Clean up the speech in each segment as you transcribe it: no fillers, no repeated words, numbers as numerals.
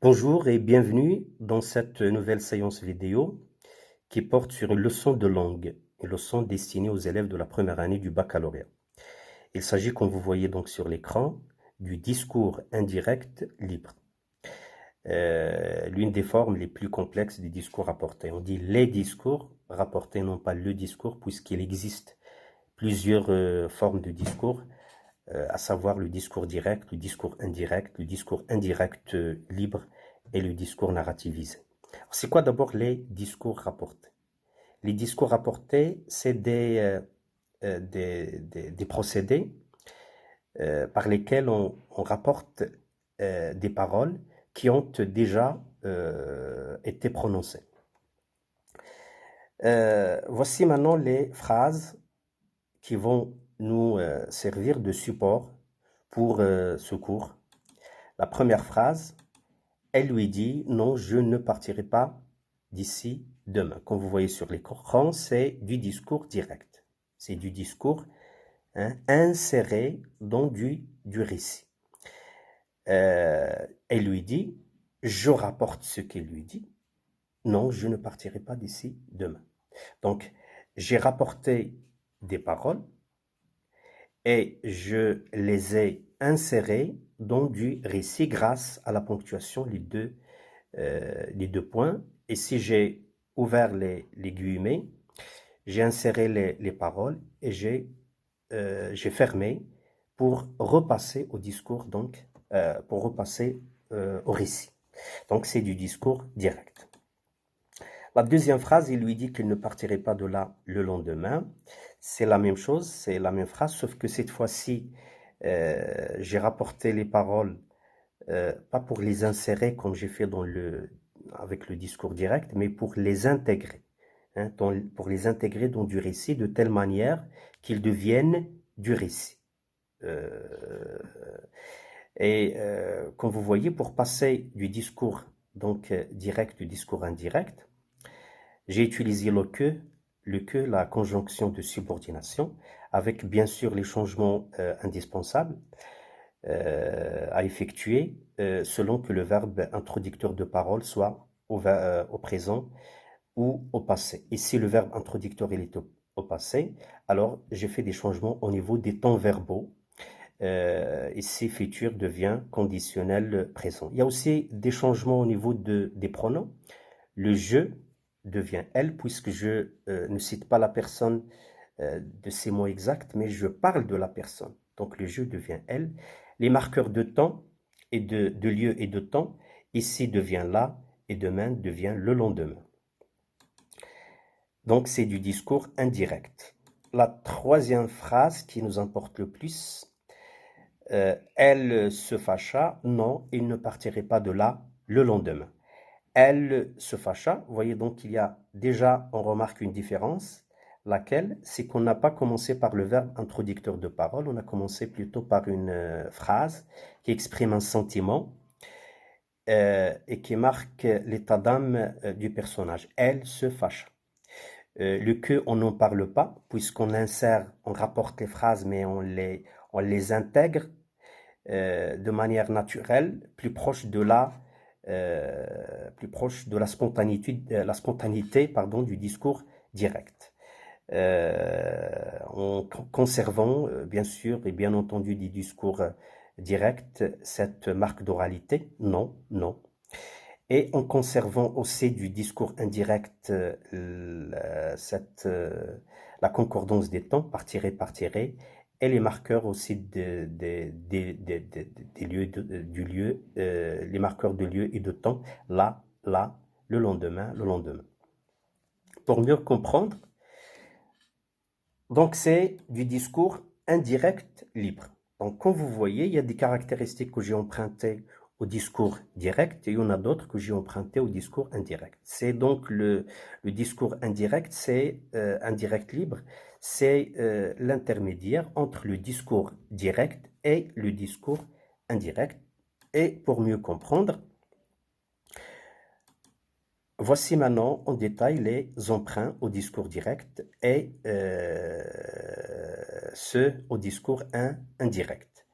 Bonjour et bienvenue dans cette nouvelle séance vidéo qui porte sur une leçon de langue, une leçon destinée aux élèves de la première année du baccalauréat. Il s'agit, comme vous voyez donc sur l'écran, du discours indirect libre. L'une des formes les plus complexes des discours rapportés. On dit les discours rapportés, non pas le discours, puisqu'il existe plusieurs formes de discours, à savoir le discours direct, le discours indirect libre et le discours narrativisé. C'est quoi d'abord les discours rapportés? Les discours rapportés, c'est des procédés par lesquels on rapporte des paroles qui ont déjà été prononcées. Voici maintenant les phrases qui vont nous servir de support pour ce cours. La première phrase, elle lui dit « Non, je ne partirai pas d'ici demain ». Comme vous voyez sur l'écran, c'est du discours direct. C'est du discours inséré dans du récit. Elle lui dit « Je rapporte ce qu'elle lui dit. Non, je ne partirai pas d'ici demain ». Donc, j'ai rapporté des paroles et je les ai insérées dans du récit grâce à la ponctuation, les deux points. Et si j'ai ouvert les guillemets, j'ai inséré les paroles et j'ai fermé pour repasser au discours, donc pour repasser au récit. Donc c'est du discours direct. La deuxième phrase, il lui dit qu'il ne partirait pas de là le lendemain. C'est la même chose, c'est la même phrase, sauf que cette fois-ci, j'ai rapporté les paroles, pas pour les insérer comme j'ai fait avec le discours direct, mais pour les intégrer, pour les intégrer dans du récit de telle manière qu'ils deviennent du récit. Comme vous voyez, pour passer du discours donc direct au discours indirect, j'ai utilisé le que, la conjonction de subordination, avec bien sûr les changements indispensables à effectuer selon que le verbe introducteur de parole soit au présent ou au passé. Et si le verbe introducteur il est au passé, alors j'ai fait des changements au niveau des temps verbaux. Ici, futur devient conditionnel présent. Il y a aussi des changements au niveau des pronoms. Le je devient elle, puisque je ne cite pas la personne de ces mots exacts, mais je parle de la personne. Donc le je devient elle. Les marqueurs de temps et de lieu et de temps, ici devient là et demain devient le lendemain. Donc c'est du discours indirect. La troisième phrase qui nous importe le plus, elle se fâcha, non, il ne partirait pas de là le lendemain. Elle se fâcha, vous voyez donc il y a déjà, on remarque une différence, laquelle, c'est qu'on n'a pas commencé par le verbe introducteur de parole, on a commencé plutôt par une phrase qui exprime un sentiment et qui marque l'état d'âme du personnage. Elle se fâcha. Le que, on n'en parle pas, puisqu'on insère, on rapporte les phrases, mais on les intègre de manière naturelle, plus proche de la spontanéité du discours direct. En conservant, bien sûr, et bien entendu, des discours directs, cette marque d'oralité, non, non. Et en conservant aussi du discours indirect la concordance des temps, par tiré par tiré, et les marqueurs aussi des lieux, du lieu, les marqueurs de lieu et de temps, là, là, le lendemain, le lendemain. Pour mieux comprendre, donc c'est du discours indirect libre. Donc comme vous voyez, il y a des caractéristiques que j'ai empruntées au discours direct et il y en a d'autres que j'ai empruntées au discours indirect. C'est donc le discours indirect, c'est indirect libre, c'est l'intermédiaire entre le discours direct et le discours indirect. Et pour mieux comprendre, voici maintenant en détail les emprunts au discours direct et ceux au discours indirect.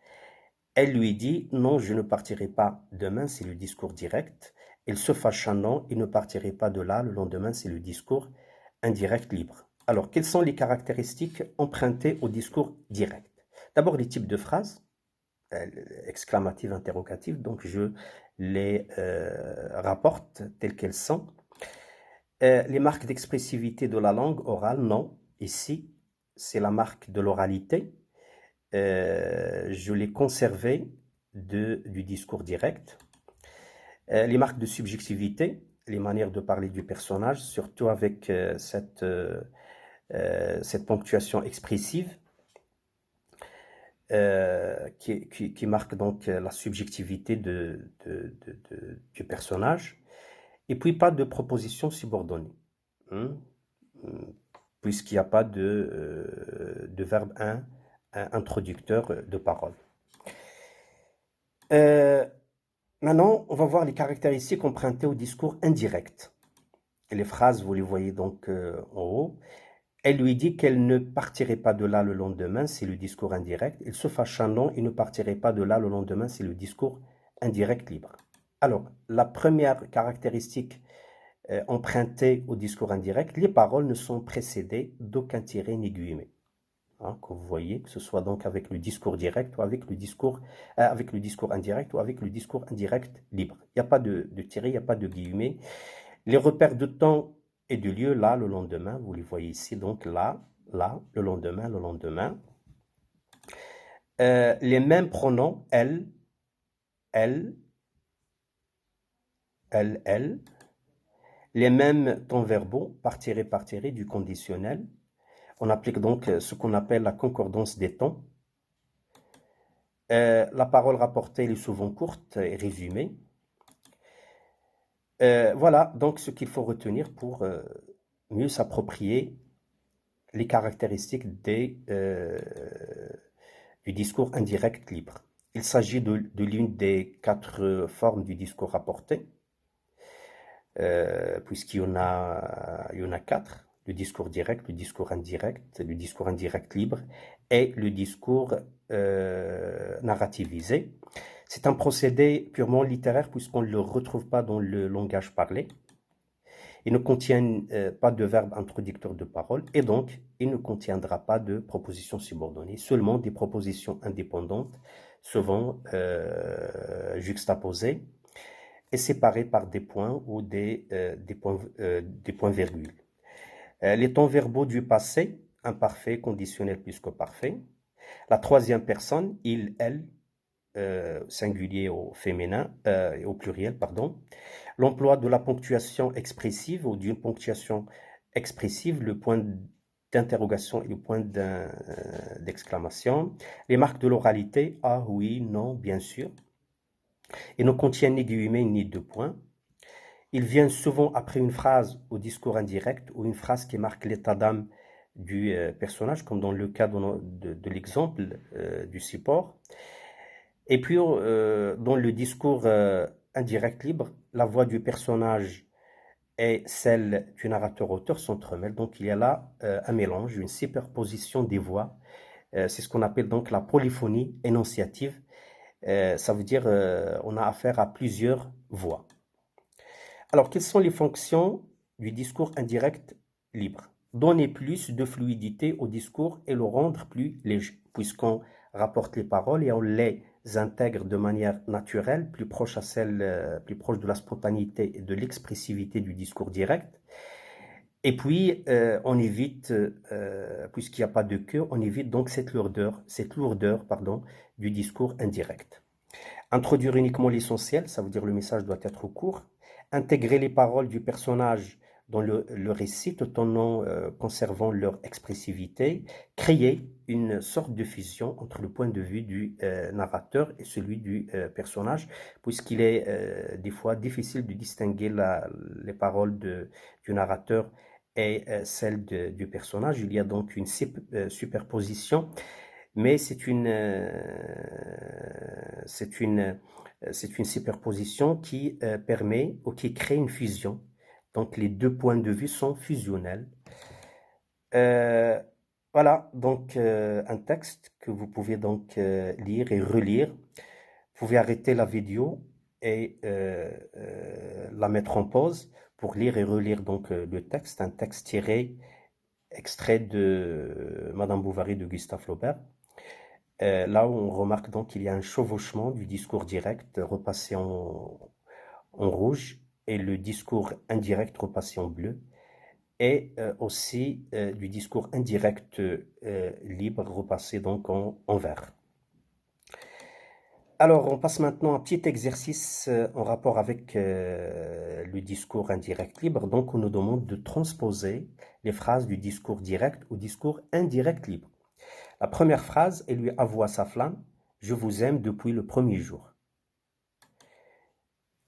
Elle lui dit, non, je ne partirai pas demain, c'est le discours direct. Il se fâcha, non, il ne partirait pas de là, le lendemain, c'est le discours indirect libre. Alors, quelles sont les caractéristiques empruntées au discours direct? D'abord, les types de phrases, exclamatives, interrogatives, donc je les rapporte telles qu'elles sont. Les marques d'expressivité de la langue orale, non. Ici, c'est la marque de l'oralité. Je l'ai conservé du discours direct. Les marques de subjectivité, les manières de parler du personnage, surtout avec cette ponctuation expressive qui marque donc la subjectivité du personnage. Et puis pas de proposition subordonnée, hein, puisqu'il n'y a pas de verbe introducteur de parole. Maintenant, on va voir les caractéristiques empruntées au discours indirect. Et les phrases, vous les voyez donc en haut. Elle lui dit qu'elle ne partirait pas de là le lendemain, c'est le discours indirect. Il se fâcha, non, il ne partirait pas de là le lendemain, c'est le discours indirect libre. Alors, la première caractéristique empruntée au discours indirect, les paroles ne sont précédées d'aucun tiret ni guillemets. Hein, que vous voyez, que ce soit donc avec le discours direct ou avec le discours indirect ou avec le discours indirect libre. Il n'y a pas de tiret, il n'y a pas de guillemets. Les repères de temps et de lieu, là, le lendemain, vous les voyez ici, donc là, le lendemain, le lendemain. Les mêmes pronoms, elle, elle. Les mêmes temps verbaux, par tirer, du conditionnel. On applique donc ce qu'on appelle la concordance des temps. La parole rapportée elle est souvent courte et résumée. Voilà donc ce qu'il faut retenir pour mieux s'approprier les caractéristiques du discours indirect libre. Il s'agit de l'une des 4 formes du discours rapporté, puisqu'il y en a 4. Le discours direct, le discours indirect libre et le discours narrativisé. C'est un procédé purement littéraire puisqu'on ne le retrouve pas dans le langage parlé. Il ne contient pas de verbe introducteur de parole et donc il ne contiendra pas de propositions subordonnées, seulement des propositions indépendantes, souvent juxtaposées et séparées par des points ou des points-virgules. Les temps verbaux du passé, imparfait, conditionnel plus que parfait. La troisième personne, il, elle, singulier au féminin, au pluriel, pardon. L'emploi de la ponctuation expressive ou d'une ponctuation expressive, le point d'interrogation et le point d'exclamation. Les marques de l'oralité, ah, oui, non, bien sûr. Il ne contient ni guillemets ni de points. Il vient souvent après une phrase au discours indirect ou une phrase qui marque l'état d'âme du personnage, comme dans le cas de l'exemple du support. Et puis, dans le discours indirect libre, la voix du personnage et celle du narrateur-auteur s'entremêlent. Donc, il y a là un mélange, une superposition des voix. C'est ce qu'on appelle donc la polyphonie énonciative. Ça veut dire on a affaire à plusieurs voix. Alors, quelles sont les fonctions du discours indirect libre? Donner plus de fluidité au discours et le rendre plus léger, puisqu'on rapporte les paroles et on les intègre de manière naturelle, plus proche de la spontanéité et de l'expressivité du discours direct. Et puis, on évite, puisqu'il n'y a pas de queue, on évite donc cette lourdeur, du discours indirect. Introduire uniquement l'essentiel, ça veut dire le message doit être court. Intégrer les paroles du personnage dans le récit tout en conservant leur expressivité. Créer une sorte de fusion entre le point de vue du narrateur et celui du personnage, puisqu'il est des fois difficile de distinguer les paroles du narrateur et celles du personnage. Il y a donc une superposition. Mais c'est une superposition qui permet ou qui crée une fusion. Donc les 2 points de vue sont fusionnels. Voilà donc un texte que vous pouvez donc lire et relire pouvez arrêter la vidéo et la mettre en pause pour lire et relire donc le texte, un texte tiré, extrait de Madame Bovary de Gustave Flaubert. Là où on remarque donc qu'il y a un chevauchement du discours direct repassé en rouge et le discours indirect repassé en bleu, et aussi du discours indirect libre repassé donc en vert. Alors, on passe maintenant à un petit exercice en rapport avec le discours indirect libre. Donc, on nous demande de transposer les phrases du discours direct au discours indirect libre. La première phrase, elle lui avoua sa flamme, je vous aime depuis le premier jour.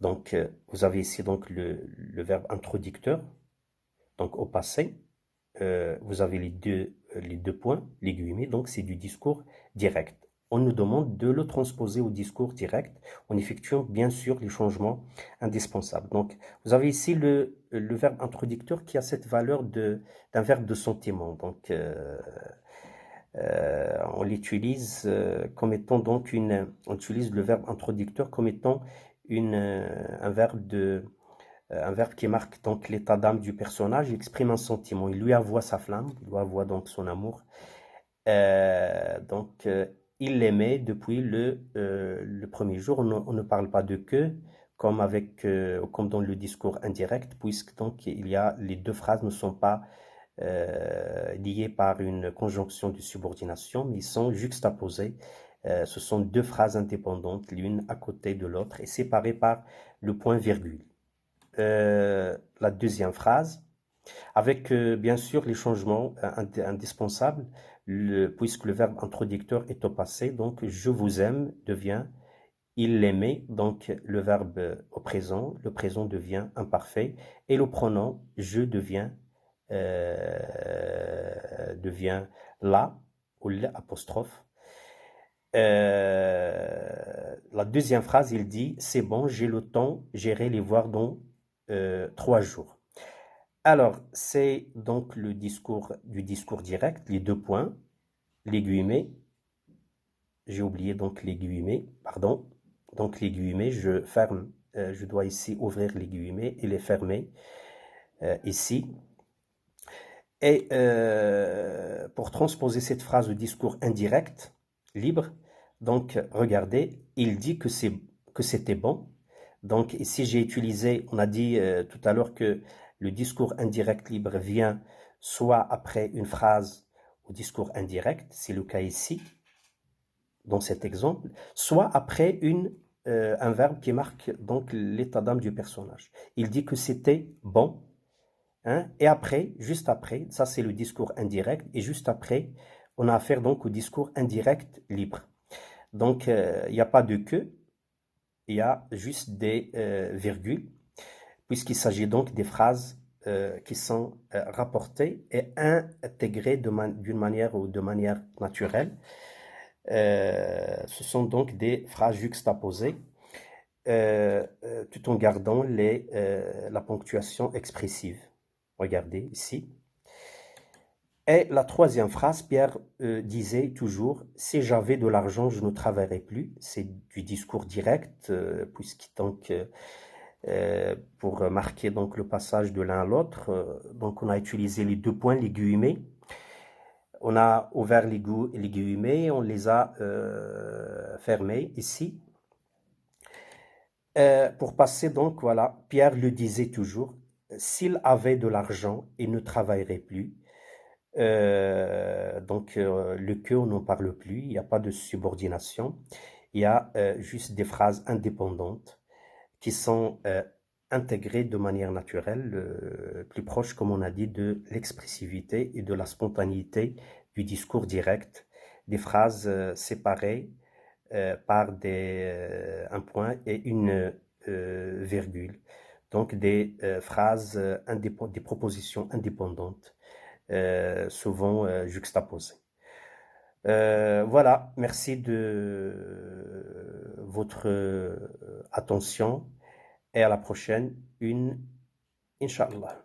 Donc, vous avez ici donc le verbe introducteur, donc au passé. Vous avez les deux points, les guillemets, donc c'est du discours direct. On nous demande de le transposer au discours direct en effectuant bien sûr les changements indispensables. Donc, vous avez ici le verbe introducteur qui a cette valeur d'un verbe de sentiment. Donc, on l'utilise comme étant donc on utilise le verbe introducteur comme étant un verbe qui marque donc l'état d'âme du personnage, il exprime un sentiment, il lui avoua sa flamme, il lui avoua donc son amour. Donc, il l'aimait depuis le premier jour. On ne parle pas de que, comme dans le discours indirect, puisque donc les deux phrases ne sont pas liées par une conjonction de subordination, mais ils sont juxtaposés. Ce sont deux phrases indépendantes, l'une à côté de l'autre, et séparées par le point virgule. La deuxième phrase, avec bien sûr les changements indispensables, puisque le verbe introducteur est au passé, donc je vous aime devient il l'aimait, donc le verbe au présent, le présent devient imparfait, et le pronom je devient la ou l'apostrophe. La deuxième phrase, il dit c'est bon, j'ai le temps, j'irai les voir dans 3 jours. Alors, c'est donc le discours direct, les deux points, les guillemets. J'ai oublié donc les guillemets, pardon. Donc les guillemets, je ferme, je dois ici ouvrir les guillemets et les fermer ici. Et pour transposer cette phrase au discours indirect, libre, donc regardez, il dit que c'était bon. Donc ici j'ai utilisé, on a dit tout à l'heure que le discours indirect libre vient soit après une phrase au discours indirect, c'est le cas ici, dans cet exemple, soit après un verbe qui marque donc l'état d'âme du personnage. Il dit que c'était bon, hein, et après, juste après, ça c'est le discours indirect, et juste après, on a affaire donc au discours indirect libre. Donc, il n'y a pas de que, il y a juste des virgules, puisqu'il s'agit donc des phrases qui sont rapportées et intégrées d'une manière ou de manière naturelle. Ce sont donc des phrases juxtaposées tout en gardant la ponctuation expressive. Regardez ici. Et la troisième phrase, Pierre disait toujours « Si j'avais de l'argent, je ne travaillerais plus ». C'est du discours direct, pour marquer donc le passage de l'un à l'autre, donc on a utilisé les deux points, les guillemets. On a ouvert les guillemets, on les a fermés ici. Pour passer donc, voilà, Pierre le disait toujours, s'il avait de l'argent, il ne travaillerait plus. Le que, on n'en parle plus, il n'y a pas de subordination, il y a juste des phrases indépendantes qui sont intégrées de manière naturelle, plus proche, comme on a dit, de l'expressivité et de la spontanéité du discours direct, des phrases séparées par un point et une virgule. Donc des phrases, des propositions indépendantes, souvent juxtaposées. Voilà, merci de votre attention et à la prochaine, Inch'Allah.